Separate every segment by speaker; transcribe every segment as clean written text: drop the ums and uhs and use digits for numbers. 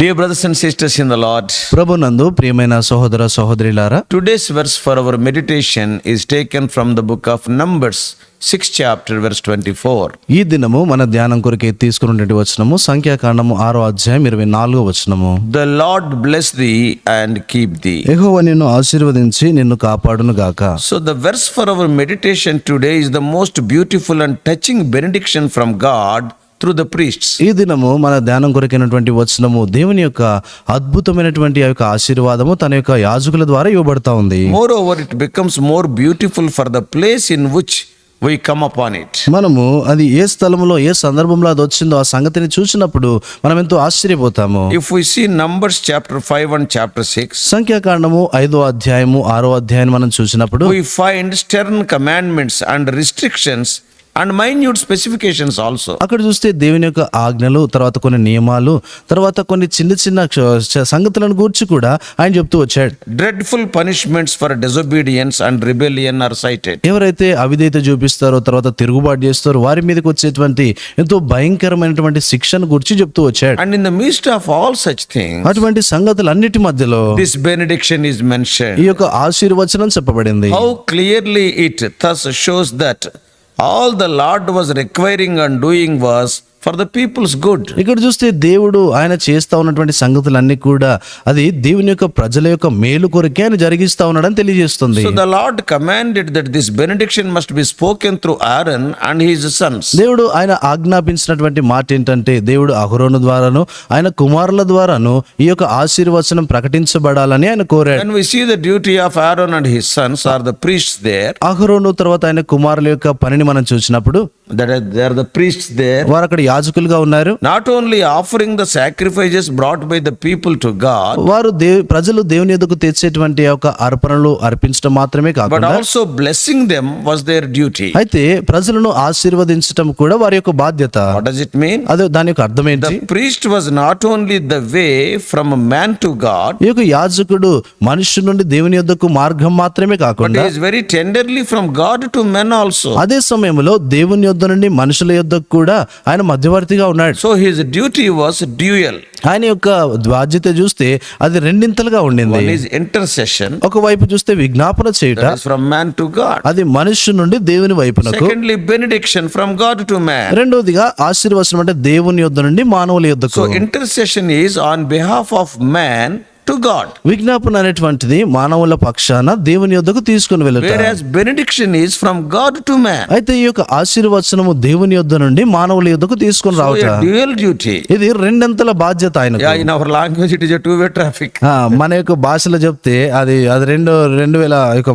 Speaker 1: Dear brothers and sisters in the Lord,
Speaker 2: ప్రభునందు ప్రియమైన సహోదర సహోదరులారా,
Speaker 1: today's verse for our meditation is taken from the book of Numbers, 6th chapter, verse 24.
Speaker 2: ఈ దినము మన ధ్యానం కొరకు తీసుకున్నటువంటి వచనము సంఖ్యాకాండము 6వ అధ్యాయం 24వ వచనము.
Speaker 1: The Lord bless thee and keep thee.
Speaker 2: యెహోవా నిన్ను ఆశీర్వదించి నిన్ను కాపాడును గాక.
Speaker 1: So the verse for our meditation today is the most beautiful and touching benediction from God through the priests.
Speaker 2: ఈ దినము మన ధ్యానం కొరకైనటువంటి వచనము దేవుని యొక్క అద్భుతమైనటువంటి ఆ యొక్క ఆశీర్వాదము తన యొక్క యాజకుల ద్వారా ఇవ్వబడతా ఉంది.
Speaker 1: Moreover, it becomes more beautiful for the place in which we come upon it.
Speaker 2: మనము అది ఏ స్థలంలో ఏ సందర్భంలో అది వచ్చిందో ఆ సంగతిని చూసినప్పుడు మనం ఎంతో ఆశ్చర్యపోతాము.
Speaker 1: If we see Numbers chapter 5 and chapter 6,
Speaker 2: సంఖ్యాకాండము 5వ అధ్యాయము 6వ అధ్యాయం మనం చూసినప్పుడు
Speaker 1: we find stern commandments and restrictions and minute specifications also.
Speaker 2: అక్కడ చూస్తే దేవుని యొక్క ఆజ్ఞలు, తర్వాత కొన్ని నియమాలు, తర్వాత కొన్ని చిన్న చిన్న సంగతులను గూర్చి కూడా ఆయన చెప్తూ వచ్చాడు.
Speaker 1: Dreadful punishments for disobedience and rebellion are cited.
Speaker 2: ఎవరైతే అవిధేయత చూపిస్తారో, తర్వాత తిరుగుబాటు చేస్తారో వారి మీదకి వచ్చేటువంటి ఎంతో భయంకరమైనటువంటి శిక్షను గురించి చెప్తూ వచ్చాడు.
Speaker 1: And in the midst of all such things,
Speaker 2: అటువంటి సంగతులన్నిటి మధ్యలో
Speaker 1: this benediction is mentioned.
Speaker 2: ఈ యొక్క ఆశీర్వచనం చెప్పబడింది.
Speaker 1: How clearly it thus shows that all the Lord was requiring and doing was for the people's good.
Speaker 2: ఇక్కడ చూస్తే దేవుడు ఆయన చేస్తా ఉన్నటువంటి సంగతులన్నీ కూడా అది దేవుని యొక్క ప్రజల యొక్క మేలు కొరకే ఆయన జరిగిస్తా ఉన్నాడని తెలియజేస్తుంది.
Speaker 1: So the Lord commanded that this benediction must be spoken through Aaron and his sons.
Speaker 2: దేవుడు ఆయన ఆజ్ఞాపించినటువంటి మాట ఏంటంటే, దేవుడు అహరోను ద్వారాను ఆయన కుమారుల ద్వారాను ఈ యొక్క ఆశీర్వచనం ప్రకటించబడాలని ఆయన కోరాడు.
Speaker 1: When we see the duty of Aaron and his sons are the priests there,
Speaker 2: అహరోను తర్వాత ఆయన కుమారుల యొక్క పనిని మనం చూసినప్పుడు
Speaker 1: they are the priests there,
Speaker 2: వారు అక్కడ యాజకులుగా ఉన్నారు.
Speaker 1: not only offering the sacrifices brought by the people to God,
Speaker 2: వారు ప్రజలు దేవుని ఎదుగు తెచ్చేటువంటి ఒక అర్పణలు అర్పించడం మాత్రమే
Speaker 1: but
Speaker 2: కాకుండా
Speaker 1: also blessing them was their duty.
Speaker 2: అయితే ప్రజలను ఆశీర్వదించడం కూడా వారి యొక్క బాధ్యత.
Speaker 1: What does it mean?
Speaker 2: అదే దాని యొక్క అర్థం ఏంటి?
Speaker 1: The priest was not only the way from man to God,
Speaker 2: ఈ యొక్క యాజకుడు మనుష్యు నుండి దేవుని యొద్దకు మార్గం మాత్రమే
Speaker 1: but
Speaker 2: కాకుండా
Speaker 1: he is very tenderly from God to men also.
Speaker 2: అదే సమయంలో దేవుని యొద్ద నుండి మనుషుల యొద్దకు కూడా ఆయన మధ్యవర్తిగా ఉన్నాడు.
Speaker 1: So his duty was dual.
Speaker 2: ఆయన యొక్క బాధ్యత చూస్తే అది రెండింతలుగా ఉండింది.
Speaker 1: One is intercession,
Speaker 2: ఒకవైపు చూస్తే విజ్ఞాపన చేయుట,
Speaker 1: that is from man to God.
Speaker 2: అది మనుష్యు నుండి దేవుని వైపునకు.
Speaker 1: Secondly, benediction from God to man.
Speaker 2: రెండోదిగా ఆశీర్వచనం అంటే దేవుని యొద్ద నుండి మానవుల యొద్దకు.
Speaker 1: So intercession is on behalf of man to God,
Speaker 2: విజ్ఞాపన అనేటువంటిది మానవుల పక్షాన దేవుని యొద్దకు తీసుకుని వెళ్తారు.
Speaker 1: whereas benediction is from God to man.
Speaker 2: అయితే ఈ యొక్క ఆశీర్వచనము దేవుని యొద్ద నుండి మానవుల యొద్దకు తీసుకుని
Speaker 1: So
Speaker 2: రావట.
Speaker 1: a dual duty.
Speaker 2: ఇది రెండంతల బాధ్యత ఆయనకు.
Speaker 1: Yeah, in our language it is a two-way traffic.
Speaker 2: మన యొక్క భాషలో చెప్తే అది అది రెండు వేల యొక్క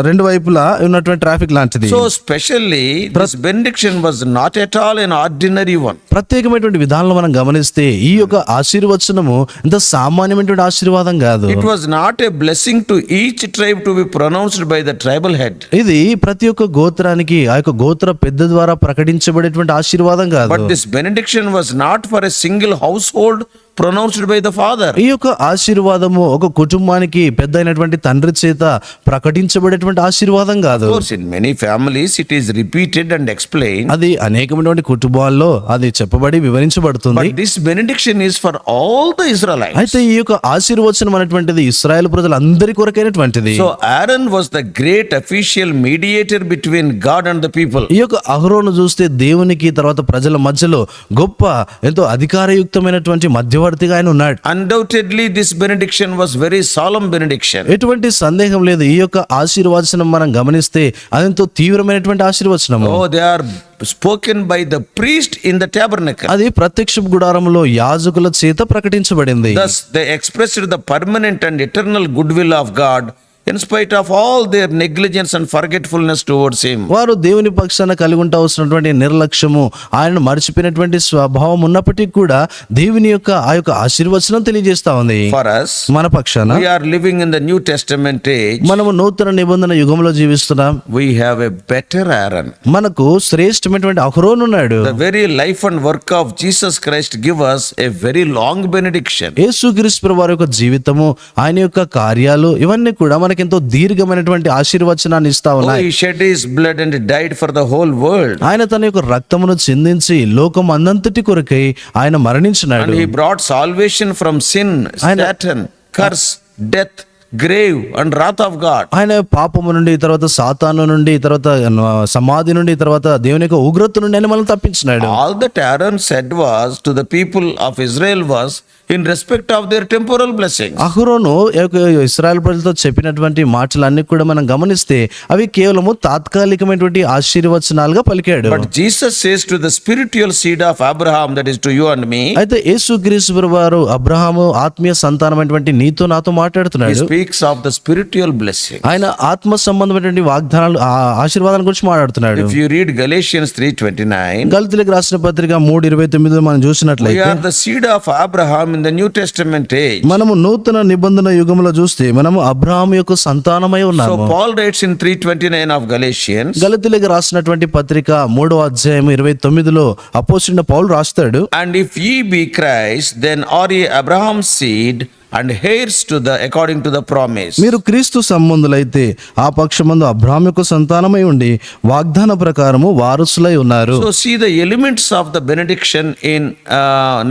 Speaker 2: రెండు వైపులా ఉన్నటువంటి ట్రాఫిక్ లాంటిది.
Speaker 1: So specially this benediction was not at all an ordinary one.
Speaker 2: ప్రత్యేకమైనటువంటి విధానంలో మనం గమనిస్తే ఈ యొక్క ఆశీర్వచనము ఇంత సామాన్యమైనటువంటి ఆశీర్వాదం కాదు.
Speaker 1: It was not a blessing to each tribe to be pronounced by the tribal head.
Speaker 2: ఇది ప్రతి ఒక్క గోత్రానికి ఆ యొక్క గోత్ర పెద్ద ద్వారా ప్రకటించబడేటువంటి ఆశీర్వాదం కాదు.
Speaker 1: But this benediction was not for a single household pronounced by the father.
Speaker 2: ఈ యొక్క ఆశీర్వాదము ఒక కుటుంబానికి పెద్ద అయినటువంటి తండ్రి చేత ప్రకటించబడేటువంటి ఆశీర్వాదం కాదు.
Speaker 1: Of course, in many families it is repeated and explained.
Speaker 2: అది అనేకమైనటువంటి కుటుంబాల్లో అది చెప్పబడి వివరించబడుతుంది.
Speaker 1: But this benediction is for all the Israelites.
Speaker 2: అయితే ఈ యొక్క ఆశీర్వచనం అనేటువంటిది ఇశ్రాయేలు ప్రజలందరి కొరకైనటువంటిది.
Speaker 1: So Aaron was the great official mediator between God and the people.
Speaker 2: ఈ యొక్క అహరోను చూస్తే దేవునికి తర్వాత ప్రజల మధ్యలో గొప్ప ఎంతో అధికారయుక్తమైనటువంటి మధ్యవర్తిగా ఆయన ఉన్నాడు.
Speaker 1: Undoubtedly this benediction was very solemn benediction.
Speaker 2: ఎటువంటి సందేహం లేదు, ఈ యొక్క ఆశీర్వచనం మనం గమనిస్తే అదెంతో తీవ్రమైనటువంటి ఆశీర్వచనము.
Speaker 1: Oh, they are spoken by the priest in the tabernacle.
Speaker 2: అది ప్రత్యక్ష గుడారములో యాజకుల చేత ప్రకటించబడింది.
Speaker 1: Thus they expressed the permanent and eternal goodwill of God in spite of all their negligence and forgetfulness towards him.
Speaker 2: వారు దేవుని పక్షాన కలిగి ఉంటవలసినటువంటి నిర్లక్ష్యము, ఆయన మర్చిపోయినటువంటి స్వభావం ఉన్నప్పటికీ కూడా దేవుని యొక్క ఆ యొక్క ఆశీర్వచనం తెలియజేస్తా ఉంది.
Speaker 1: For us,
Speaker 2: మన పక్షాన
Speaker 1: we are living in the New Testament age.
Speaker 2: మనము నూతన నిబంధన యుగంలో జీవిస్తున్నాం.
Speaker 1: We have a better Aaron.
Speaker 2: మనకు శ్రేష్టమైనటువంటి అహరోను ఉన్నాడు.
Speaker 1: The very life and work of Jesus Christ give us a very long benediction.
Speaker 2: యేసుక్రీస్తు వారి యొక్క జీవితము, ఆయన యొక్క కార్యాలు ఇవన్నీ కూడా మనకి మనకి ఎంతో దీర్ఘమైనటువంటి ఆశీర్వచనాన్ని ఇస్తా
Speaker 1: Oh,
Speaker 2: ఉన్నాయి.
Speaker 1: he shed his blood and died for the whole world.
Speaker 2: ఆయన తన యొక్క రక్తమును చిందించి లోకం అందంతటి కొరకై ఆయన మరణించినాడు.
Speaker 1: And he brought salvation from sin, Satan, curse, death, grave and wrath of God.
Speaker 2: ఆయన పాపము నుండి, తర్వాత సాతాను నుండి, తర్వాత సమాధి నుండి, తర్వాత దేవుని యొక్క ఉగ్రత నుండి ఆయన మనల్ని తప్పించినాడు.
Speaker 1: All that Aaron said was to the people of Israel was in respect of their temporal blessings.
Speaker 2: అహరోను ఇశ్రాయేల్ ప్రజలతో చెప్పినటువంటి మాటలన్నీ కూడా మనం గమనిస్తే అవి కేవలము తాత్కాలికమైనటువంటి ఆశీర్వచనాలుగా పలికాడు.
Speaker 1: But Jesus says to the spiritual seed of Abraham, that is to you and me,
Speaker 2: అయితే యేసుక్రీస్తు వారు అబ్రహాము ఆత్మీయ సంతానమైనటువంటి నీతో నాతో
Speaker 1: he
Speaker 2: మాట్లాడుతున్నాడు.
Speaker 1: speaks of the spiritual blessing.
Speaker 2: ఆయన ఆత్మ సంబంధమైనటువంటి వాగ్దానాలు ఆశీర్వాదాల గురించి మాట్లాడుతున్నాడు.
Speaker 1: If you read Galatians 3:29,
Speaker 2: గలతీయులకు రాసిన పత్రిక 3:29 మనం
Speaker 1: we
Speaker 2: చూసినట్లయితే
Speaker 1: are the seed of Abraham in the New Testament age.
Speaker 2: మనము నూతన నిబంధన యుగంలో చూస్తే మనము అబ్రహాము యొక్క సంతానమై
Speaker 1: So
Speaker 2: ఉన్నాము.
Speaker 1: Paul writes in 3:29 of Galatians,
Speaker 2: గలతీయులకు రాసినటువంటి పత్రిక 3:29 అపోస్తలుడైన పౌలు రాస్తాడు,
Speaker 1: and if ye be Christ, then are ye Abraham's seed and heirs to the according to the promise.
Speaker 2: మీరు క్రీస్తు సంబంధులైతే ఆ పక్షమందు అబ్రహాము యొక్క సంతానమై ఉండి వాగ్దాన ప్రకారము వారసులై ఉన్నారు.
Speaker 1: So see the elements of the benediction in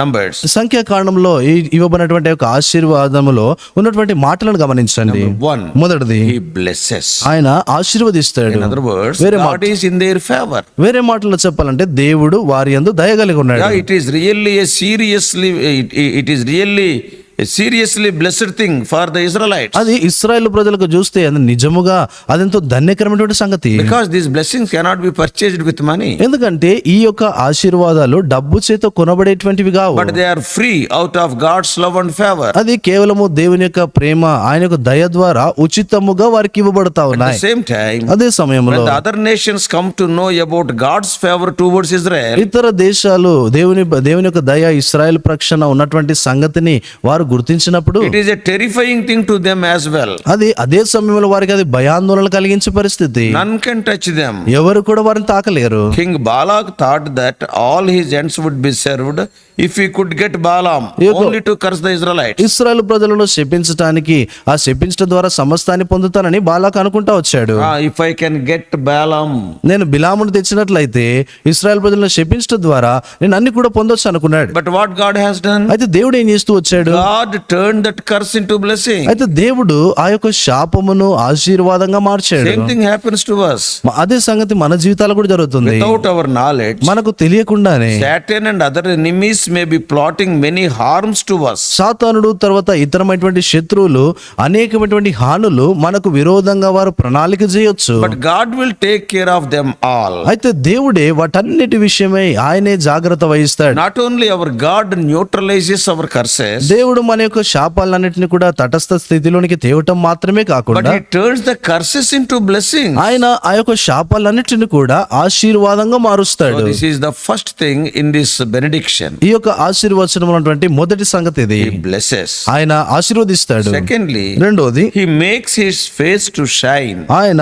Speaker 1: Numbers.
Speaker 2: సంఖ్యాకాండంలో ఇవ్వబడినటువంటి యొక్క ఆశీర్వాదములో ఉన్నటువంటి మాటలను గమనించండి.
Speaker 1: 1.
Speaker 2: మొదటిది,
Speaker 1: He blesses.
Speaker 2: ఆయన ఆశీర్వదిస్తాడు.
Speaker 1: In other words,
Speaker 2: వేరే
Speaker 1: God is in their favor.
Speaker 2: వేరే మాటల్లో చెప్పాలంటే దేవుడు వారి యందు దయ కలిగి ఉన్నాడు.
Speaker 1: Yeah, it is really a seriously blessed thing for the Israelites.
Speaker 2: అది ఇశ్రాయేలు ప్రజలకు చూస్తే అది నిజముగా అదెంతో ధన్యకరమైనటువంటి సంగతి.
Speaker 1: Because these blessings cannot be purchased with money.
Speaker 2: ఎందుకంటే ఈ యొక్క ఆశీర్వాదాలు డబ్బు చేత కొనబడేటువంటివి కావు.
Speaker 1: But they are free out of God's love and favor.
Speaker 2: అది కేవలము దేవుని యొక్క ప్రేమ, ఆయన యొక్క దయ ద్వారా ఉచితముగా వారికి ఇవ్వబడతా
Speaker 1: At the
Speaker 2: ఉన్నాయి.
Speaker 1: same time,
Speaker 2: అదే సమయంలో
Speaker 1: when the other nations come to know about God's favor towards Israel,
Speaker 2: ఇతర దేశాలు దేవుని యొక్క దయ ఇశ్రాయేల్ పక్షాన ఉన్నటువంటి సంగతిని వారు గుర్తించినప్పుడు
Speaker 1: it is a terrifying thing to them as well.
Speaker 2: అది అదే సమయంలో వారికి అది భయాందోళన కలిగించే పరిస్థితి.
Speaker 1: None can touch them.
Speaker 2: ఎవరు కూడా వారిని తాకలేరు.
Speaker 1: King Balak thought that all his ends would be served if he could get Balaam only to curse the Israelites.
Speaker 2: Israel ప్రజలను శపించటానికి, ఆ శపించడం ద్వారా సమస్తాన్ని పొందుతానని బాలాకు అనుకుంటా వచ్చాడు.
Speaker 1: If I can get Balaam.
Speaker 2: నేను బిలామును తెచ్చినట్లయితే ఇశ్రాయేల్ ప్రజలను శపించడం ద్వారా నేను అన్ని కూడా పొందొచ్చు అనుకున్నాడు.
Speaker 1: But what God has done?
Speaker 2: అయితే దేవుడు ఏం చేస్తూ వచ్చాడు?
Speaker 1: God turned that curse into blessing.
Speaker 2: అయితే దేవుడు ఆ యొక్క శాపమును ఆశీర్వాదంగా మార్చాడు.
Speaker 1: Same thing happens to us.
Speaker 2: అదే సంగతి మన జీవితాలు కూడా జరుగుతుంది.
Speaker 1: Without our knowledge,
Speaker 2: మనకు తెలియకుండానే
Speaker 1: Satan and other enemies may be plotting many harms to us.
Speaker 2: సాతానుడు తర్వాత ఇతరమైనటువంటి శత్రువులు అనేకమైనటువంటి హానులు మనకు విరోధంగా వారు ప్రణాళిక చేయొచ్చు.
Speaker 1: But God will take care of them all.
Speaker 2: అయితే దేవుడే వాటన్నిటి విషయమై ఆయనే జాగ్రత్త వహిస్తాడు.
Speaker 1: Not only our God neutralizes our curses,
Speaker 2: దేవుడు మన యొక్క శాపాలన్నిటిని కూడా తటస్థ స్థితిలోనికి తేవటం మాత్రమే
Speaker 1: but
Speaker 2: కాకుండా
Speaker 1: He turns the curses into blessings.
Speaker 2: ఆయన ఆ యొక్క శాపాలన్నిటిని కూడా ఆశీర్వాదంగా మారుస్తాడు.
Speaker 1: So this is the first thing in this benediction.
Speaker 2: ఈ యొక్క ఆశీర్వచనం ఉన్నటువంటి మొదటి సంగతి ఇది.
Speaker 1: He blesses.
Speaker 2: ఆయన ఆశీర్వదిస్తాడు.
Speaker 1: Secondly,
Speaker 2: రెండోది,
Speaker 1: He makes His face to shine.
Speaker 2: ఆయన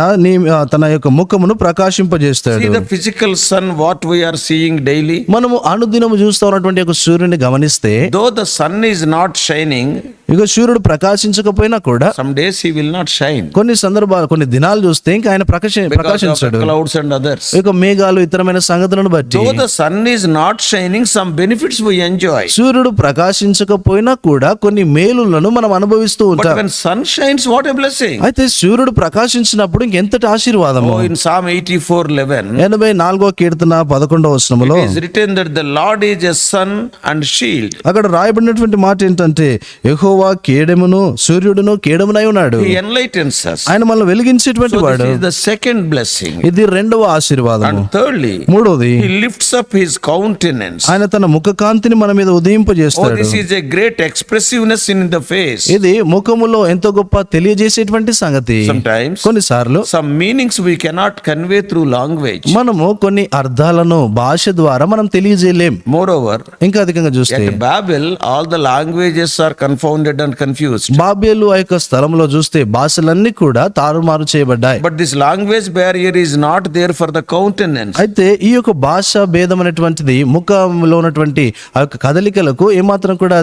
Speaker 2: తన యొక్క ముఖమును ప్రకాశింపజేస్తాడు.
Speaker 1: See the physical sun, what we are seeing daily.
Speaker 2: మనము అనుదినము చూస్తా ఉన్నటువంటి యొక్క సూర్యుని గమనిస్తే,
Speaker 1: Though the sun is not shining,
Speaker 2: ఇక సూర్యుడు ప్రకాశించకపోయినా కూడా
Speaker 1: some days he will not shine
Speaker 2: కొన్ని సందర్భాలు, కొన్ని దినాలు చూస్తే ఇంకా ఆయన
Speaker 1: because of
Speaker 2: ప్రకాశించాడు.
Speaker 1: the clouds and others.
Speaker 2: ఇక మేఘాలు ఇతరమైన సంగతులను బట్టి
Speaker 1: Though the sun is not shining, some benefits we enjoy.
Speaker 2: సూర్యుడు ప్రకాశించకపోయినా కూడా కొన్ని మేలులను మనం అనుభవిస్తూ
Speaker 1: But
Speaker 2: ఉంటాం.
Speaker 1: when sun shines, what a blessing.
Speaker 2: అయితే సూర్యుడు ప్రకాశించినప్పుడు ఇంకెంతటి ఆశీర్వాదము.
Speaker 1: Oh, in Psalm 84:11,
Speaker 2: 84వ కీర్తన 11వ వచనములో
Speaker 1: it is written that the Lord is a sun and shield.
Speaker 2: అక్కడ రాయబడినటువంటి మాట ఏంటంటే, యెహోవా కేడెమును సూర్యుడును కేడమునై ఉన్నాడు.
Speaker 1: He enlightens us.
Speaker 2: ఆయన మనల్ని వెలిగించేటువంటి
Speaker 1: So
Speaker 2: వాడు.
Speaker 1: this is the second blessing.
Speaker 2: ఇది రెండవ ఆశీర్వాదము.
Speaker 1: And thirdly,
Speaker 2: మూడోది,
Speaker 1: He lifts up His countenance.
Speaker 2: ఆయన తన ముఖ కాంతిని మన మీద
Speaker 1: Oh,
Speaker 2: ఉదయింపజేస్తాడు.
Speaker 1: this is a great expressiveness in the face.
Speaker 2: ఇది ముఖములో ఎంతో గొప్ప తెలియజేసేటువంటి సంగతి.
Speaker 1: Sometimes
Speaker 2: కొన్నిసార్లు
Speaker 1: some meanings we cannot convey through language.
Speaker 2: మనము కొన్ని అర్థాలను భాష ద్వారా మనం తెలియజేయలేం.
Speaker 1: Moreover,
Speaker 2: ఇంకా అధికంగా చూస్తే
Speaker 1: at Babel, all the languages are confounded corrupted and confused.
Speaker 2: Babel ఆ యొక్క స్థలంలో చూస్తే భాషలన్నీ కూడా తారుమారు చేయబడ్డాయి.
Speaker 1: But this language barrier is not there for the countenance.
Speaker 2: అయితే ఈ యొక్క భాష భేదం అనేటువంటిది ముఖంలో ఉన్నటువంటి ఆ యొక్క కదలికలకు ఏమాత్రం కూడా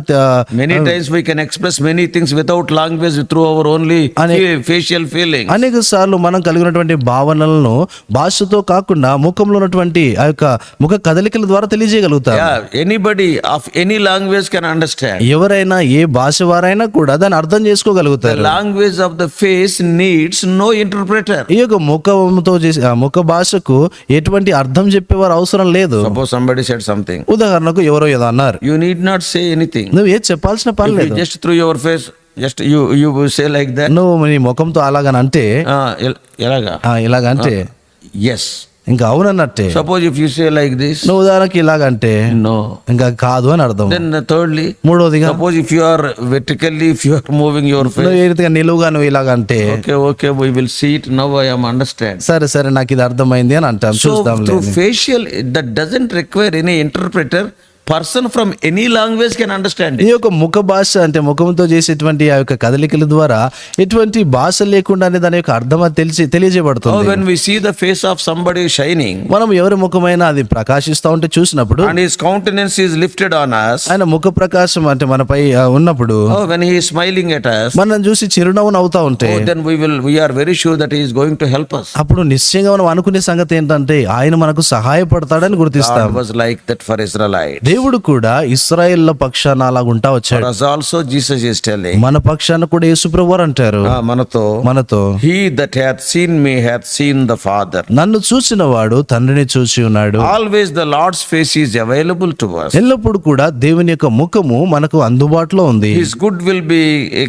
Speaker 1: Many times we can express many things without language through our only facial feelings.
Speaker 2: అనేక సార్లు మనం కలిగినటువంటి భావనలను భాషతో కాకుండా ముఖంలో ఉన్నటువంటి ఆ యొక్క ముఖ కదలికల ద్వారా తెలియజేయగలుగుతారు.
Speaker 1: Yeah, anybody of any language can understand.
Speaker 2: ఎవరైనా ఏ భాష వారైనా కూడా దాన్ని అర్థం
Speaker 1: The
Speaker 2: చేసుకోగలుగుతారు.
Speaker 1: language of the face needs no interpreter.
Speaker 2: ఈ యొక్క ముఖంతో చేసే ఆ ముఖ భాషకు ఎటువంటి అర్థం చెప్పేవారు అవసరం లేదు.
Speaker 1: Suppose somebody said something.
Speaker 2: ఉదాహరణకు ఎవరో ఏదో అన్నారు,
Speaker 1: You need not say anything.
Speaker 2: నువ్వు ఏది చెప్పాల్సిన పని
Speaker 1: If
Speaker 2: లేదు.
Speaker 1: you just through your face, just you say like that.
Speaker 2: నువ్వు నీ ముఖంతో అలాగనంటే
Speaker 1: Elaga.
Speaker 2: ఇలాగంటే
Speaker 1: Yes.
Speaker 2: ఇంకా అవునన్నట్టే.
Speaker 1: Suppose if you say like this,
Speaker 2: నువ్వు ఉదాహరణకి ఇలాగంటే
Speaker 1: no.
Speaker 2: ఇంకా కాదు అని అర్థం.
Speaker 1: Then thirdly,
Speaker 2: మూడోదిగా
Speaker 1: suppose if you are vertically, if you are moving your face,
Speaker 2: నువ్వు ఏ రీతిగా నిలువుగా నువ్వు ఇలాగంటే
Speaker 1: okay, we will see it now. I am understand.
Speaker 2: సరే నాకు ఇది అర్థమైంది అని అంటాం.
Speaker 1: So
Speaker 2: చూద్దాం
Speaker 1: through facial, that doesn't require any interpreter. Person from any language can understand
Speaker 2: ఈ
Speaker 1: it.
Speaker 2: యొక్క ముఖ భాష అంటే ముఖంతో చేసేటువంటి ఆ యొక్క కదలికల ద్వారా ఎటువంటి భాష లేకుండానే దాని యొక్క అర్థం అది తెలియజేయబడుతుంది.
Speaker 1: When we see the face of somebody shining
Speaker 2: మనం ఎవరి ముఖమైనా అది ప్రకాశిస్తూ ఉంటే చూసినప్పుడు,
Speaker 1: and his countenance is lifted on us,
Speaker 2: ఆయన ముఖ ప్రకాశం అంటే మనపై ఉన్నప్పుడు,
Speaker 1: when he is smiling at us,
Speaker 2: మనం చూసి చిరునవ్వు నవ్వుతా ఉంటే,
Speaker 1: then we are very sure that he is going to help us.
Speaker 2: అప్పుడు నిశ్చయంగా మనం అనుకునే సంగతి ఏంటంటే ఆయన మనకు సహాయపడతాడని గుర్తిస్తాం.
Speaker 1: God was like that for Israelites.
Speaker 2: దేవుడు కూడా ఇశ్రాయేళ్ల పక్షాన అలాగుంటా వచ్చాడు.
Speaker 1: For us also Jesus is telling,
Speaker 2: మన పక్షాన కూడా యేసుప్రభువు వారు అంటారు, మనతో
Speaker 1: he that hath seen me hath seen the Father.
Speaker 2: నన్ను చూసిన వాడు తండ్రిని చూసి ఉన్నాడు.
Speaker 1: Always the Lord's face is available to us.
Speaker 2: ఎల్లప్పుడు కూడా దేవుని యొక్క ముఖము మనకు అందుబాటులో ఉంది.
Speaker 1: His good will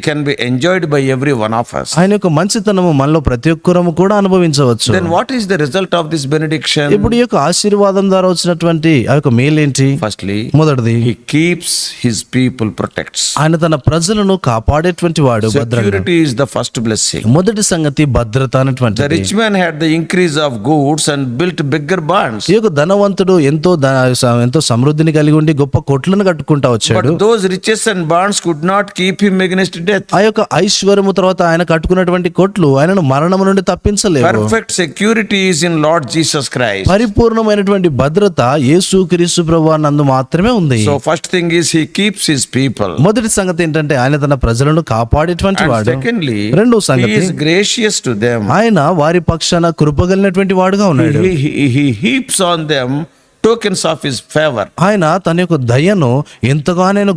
Speaker 1: can be enjoyed by every one of us.
Speaker 2: ఆయన యొక్క మంచితనము మనలో ప్రతి ఒక్కరము కూడా అనుభవించవచ్చు.
Speaker 1: Then what is the result of this benediction?
Speaker 2: ఇప్పుడు ఈ యొక్క ఆశీర్వాదం ద్వారా వచ్చినటువంటి ఆ యొక్క మేలేంటి?
Speaker 1: Firstly,
Speaker 2: మొదటిది,
Speaker 1: he keeps his people, protects.
Speaker 2: ఆయన తన ప్రజలను కాపాడేటువంటి వాడు.
Speaker 1: Security is the first blessing.
Speaker 2: మొదటి సంగతి భద్రత
Speaker 1: The
Speaker 2: అనేటువంటిది.
Speaker 1: rich man had the increase of goods and built bigger barns.
Speaker 2: ఈ యొక్క ధనవంతుడు ఎంతో సమృద్ధిని కలిగి ఉండి గొప్ప కొట్లను కట్టుకుంటా
Speaker 1: But
Speaker 2: వచ్చాడు.
Speaker 1: those riches and barns could not keep him against death.
Speaker 2: ఆ యొక్క ఐశ్వర్యము తర్వాత ఆయన కట్టుకున్నటువంటి కొట్లు ఆయనను మరణము నుండి తప్పించలేవు.
Speaker 1: Perfect security is in Lord Jesus Christ.
Speaker 2: పరిపూర్ణమైనటువంటి భద్రత యేసు క్రీస్తు ప్రభువు నందు మాత్రమే ఉంది.
Speaker 1: So first thing is he keeps his people.
Speaker 2: మొదటి సంగతి ఏంటంటే ఆయన తన ప్రజలను కాపాడేటువంటి
Speaker 1: And
Speaker 2: వాడు.
Speaker 1: secondly,
Speaker 2: రెండో
Speaker 1: he
Speaker 2: సంగతి,
Speaker 1: is gracious to them.
Speaker 2: ఆయన వారి పక్షాన కృపగలిగినటువంటి వాడుగా ఉన్నాడు.
Speaker 1: He heaps on them tokens of his favor.
Speaker 2: ఆయన తన యొక్క దయను ఎంతగానో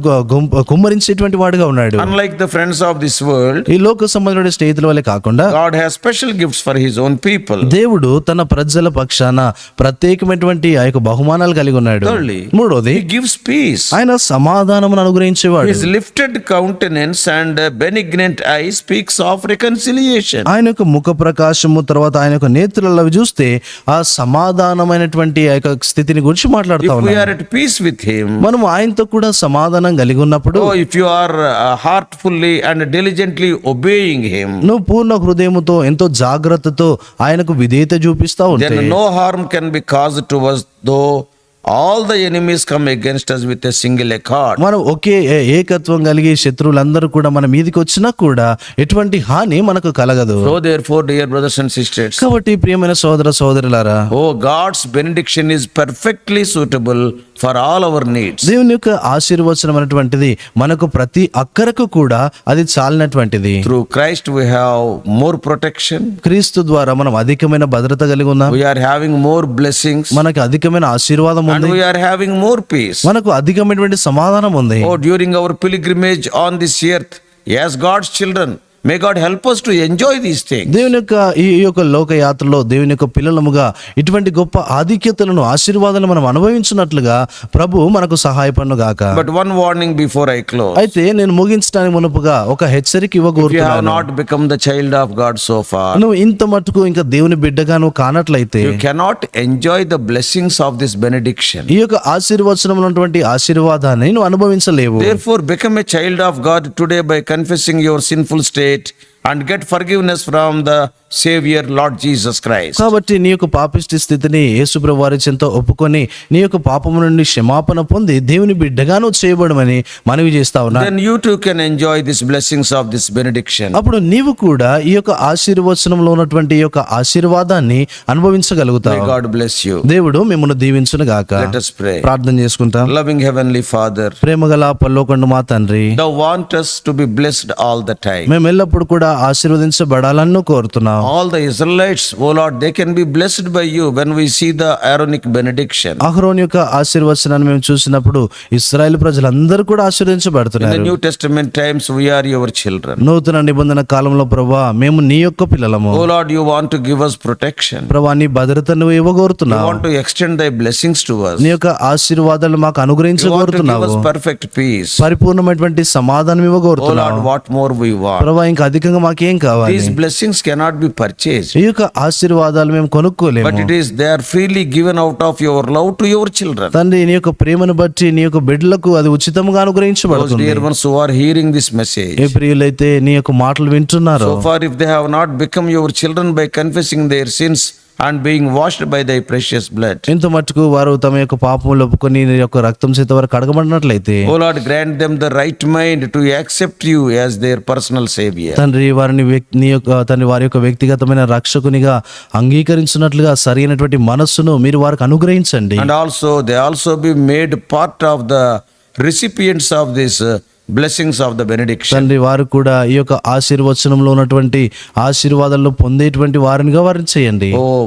Speaker 2: కుమ్మరించేటువంటి వాడుగా ఉన్నాడు.
Speaker 1: Unlike the friends of this world,
Speaker 2: ఈ లోక సంబంధమైన స్నేహితుల వల్లే కాకుండా
Speaker 1: God has special gifts for his own people.
Speaker 2: దేవుడు తన ప్రజల పక్షాన ప్రత్యేకమైనటువంటి ఆ యొక్క బహుమానాలు కలిగి ఉన్నాడు.
Speaker 1: Thirdly,
Speaker 2: మూడోది,
Speaker 1: he gives peace.
Speaker 2: ఆయన సమాధానమును అనుగ్రహించేవాడు.
Speaker 1: His lifted countenance and benignant eye speaks of reconciliation.
Speaker 2: ఆయన యొక్క ముఖ ప్రకాశము తర్వాత ఆయన యొక్క నేత్రాలు చూస్తే ఆ సమాధానమైనటువంటి ఆ యొక్క స్థితిని గురించి మాట్లాడుతా
Speaker 1: If we
Speaker 2: ఉన్నాం.
Speaker 1: are at peace with him,
Speaker 2: మనం ఆయనతో కూడా సమాధానం కలిగి ఉన్నప్పుడు,
Speaker 1: if you are heartfully and diligently obeying him,
Speaker 2: నువ్వు పూర్ణ హృదయముతో ఎంతో జాగ్రత్తతో ఆయనకు విధేయత చూపిస్తా ఉంటే,
Speaker 1: then no harm can be caused to us, though all the enemies come against us with a single accord.
Speaker 2: మనం ఒకే ఏకత్వం కలిగి శత్రువులందరూ కూడా మన మీదకి వచ్చినా కూడా ఎటువంటి హాని మనకు కలగదు.
Speaker 1: So therefore, dear brothers and sisters,
Speaker 2: కాబట్టి ప్రియమైన సోదర సోదరులారా,
Speaker 1: God's benediction is perfectly suitable for all our needs.
Speaker 2: దేవుని యొక్క ఆశీర్వచనం అనేటువంటిది మనకు ప్రతి అక్కరకు కూడా అది చాలినటువంటిది.
Speaker 1: Through Christ we have more protection.
Speaker 2: క్రీస్తు ద్వారా మనం అధికమైన భద్రత కలిగి ఉన్నాం.
Speaker 1: We are having more blessings.
Speaker 2: మనకు అధికమైన ఆశీర్వాదం
Speaker 1: And
Speaker 2: ఉంది.
Speaker 1: we are having more peace.
Speaker 2: మనకు అధికమైనటువంటి సమాధానం ఉంది.
Speaker 1: During our pilgrimage on this earth, as God's children, may God help us to enjoy these things.
Speaker 2: దేవుని యొక్క ఈ యొక్క లోకయాత్రలో దేవుని యొక్క పిల్లలముగా ఇటువంటి గొప్ప ఆధిక్యతలను ఆశీర్వాదాలను మనం అనుభవించినట్లుగా ప్రభు మనకు సహాయపడును గాక.
Speaker 1: But one warning before I close.
Speaker 2: అయితే నేను ముగించడానికి మునుపుగా ఒక హెచ్చరిక
Speaker 1: If you have
Speaker 2: ఇవ్వగోరుతున్నాను.
Speaker 1: not become the child of God so far,
Speaker 2: నువ్వు ఇంత మట్టుకు ఇంకా దేవుని బిడ్డగా నువ్వు కానట్లయితే
Speaker 1: you cannot enjoy the blessings of this benediction.
Speaker 2: ఈ యొక్క ఆశీర్వచనం ఉన్నటువంటి ఆశీర్వాదాన్ని నువ్వు అనుభవించలేవు.
Speaker 1: Therefore, become a child of God today by confessing your sinful state and get forgiveness from the Savior Lord Jesus Christ.
Speaker 2: కాబట్టి నీ యొక్క పాపిష్టి స్థితిని యేసుప్రభు వారి చెంత ఒప్పుకొని నీ యొక్క పాపము నుండి క్షమాపణ పొంది దేవుని బిడ్డగాను చేయబడమని మనవి చేస్తా ఉన్నా.
Speaker 1: Then you too can enjoy these blessings of this benediction.
Speaker 2: అప్పుడు నీవు కూడా ఈ యొక్క ఆశీర్వచనంలో ఉన్నటువంటి ఈ యొక్క ఆశీర్వాదాన్ని
Speaker 1: May
Speaker 2: అనుభవించగలుగుతావు.
Speaker 1: God bless you.
Speaker 2: దేవుడు మిమ్మల్ని దీవించును గాక.
Speaker 1: Let us pray.
Speaker 2: ప్రార్థన చేసుకుంటాం.
Speaker 1: Loving Heavenly Father,
Speaker 2: ప్రేమగల పరలోకండు మా తండ్రి,
Speaker 1: Thou want us to be blessed all the time.
Speaker 2: మేము ఎల్లప్పుడు కూడా ఆశీర్వదించబడాలని కోరుతున్నాం.
Speaker 1: All the Israelites, oh Lord, they can be blessed by you when we see the Aaronic benediction.
Speaker 2: అహరోను యొక్క ఆశీర్వచనాన్ని మేము చూసినప్పుడు ఇశ్రాయేలు ప్రజలందరూ కూడా
Speaker 1: In the
Speaker 2: ఆశీర్వదించబడుతున్నారు.
Speaker 1: New Testament times, we are your children.
Speaker 2: నూతన నిబంధన కాలంలో ప్రభా మేము నీ యొక్క పిల్లలము.
Speaker 1: Oh Lord, you want to give us protection.
Speaker 2: ప్రభా నీ భద్రతను
Speaker 1: You
Speaker 2: ఇవ్వగోరుతున్నావు.
Speaker 1: want to extend thy blessings to us.
Speaker 2: నీ యొక్క ఆశీర్వాదాలు మాకు
Speaker 1: You want to give
Speaker 2: అనుగ్రహించగోరుతున్నావు.
Speaker 1: us perfect peace.
Speaker 2: పరిపూర్ణమైనటువంటి సమాధానం
Speaker 1: Oh
Speaker 2: ఇవ్వగోరుతున్నావు.
Speaker 1: Lord, what more we want?
Speaker 2: ప్రభా ఇంకా అధికంగా మాకేం కావాలి?
Speaker 1: These blessings cannot be purchased,
Speaker 2: ఈ యొక్క ఆశీర్వాదాలు మేము
Speaker 1: but
Speaker 2: కొనుక్కోలేము.
Speaker 1: they are freely given out of your love to your children.
Speaker 2: తండ్రి నీ యొక్క ప్రేమను బట్టి నీ యొక్క బిడ్డలకు అది ఉచితంగా
Speaker 1: Those
Speaker 2: అనుగ్రహించబడుతుంది.
Speaker 1: dear ones who are hearing this message,
Speaker 2: ఏ ప్రియులైతే నీ యొక్క మాటలు వింటున్నారో,
Speaker 1: so far if they have not become your children by confessing their sins and being washed by thy precious blood,
Speaker 2: ఇంత మట్టుకు వారు తమ యొక్క పాపములు ఒప్పుకొని నీ యొక్క రక్తం చేత వారు కడగబడినట్లయితే
Speaker 1: O Lord, grant them the right mind to accept you as their personal savior.
Speaker 2: తండ్రి వారిని నీ యొక్క తండ్రి వారి యొక్క వ్యక్తిగతమైన రక్షకునిగా అంగీకరించినట్లుగా సరైనటువంటి మనస్సును మీరు వారికి అనుగ్రహించండి.
Speaker 1: And also they also be made part of the recipients of this blessings of the benediction.
Speaker 2: తండ్రి వారు కూడా ఈ యొక్క ఆశీర్వచనంలో ఉన్నటువంటి ఆశీర్వాదాలను పొందేటువంటి వారినిగా వారిని చేయండి.
Speaker 1: Oh,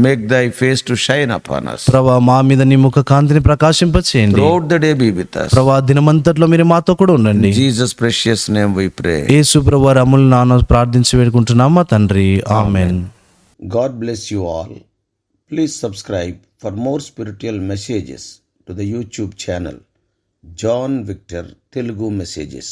Speaker 1: make thy face to shine upon us.
Speaker 2: ప్రభా మా మీద నీ ముఖ కాంతిని ప్రకాశింప చేయండి.
Speaker 1: Throughout the day be with us.
Speaker 2: ప్రభా దినమంతట్లో మీరు మాతో కూడా ఉండండి.
Speaker 1: In Jesus' precious name we pray.
Speaker 2: యేసు ప్రభు వారి అమూల్య నామమున ప్రార్థించి వేడుకుంటున్నాం మా తండ్రి. ఆమేన్.
Speaker 1: God bless you all. Please subscribe for more spiritual messages to the YouTube channel John Victor Telugu Messages.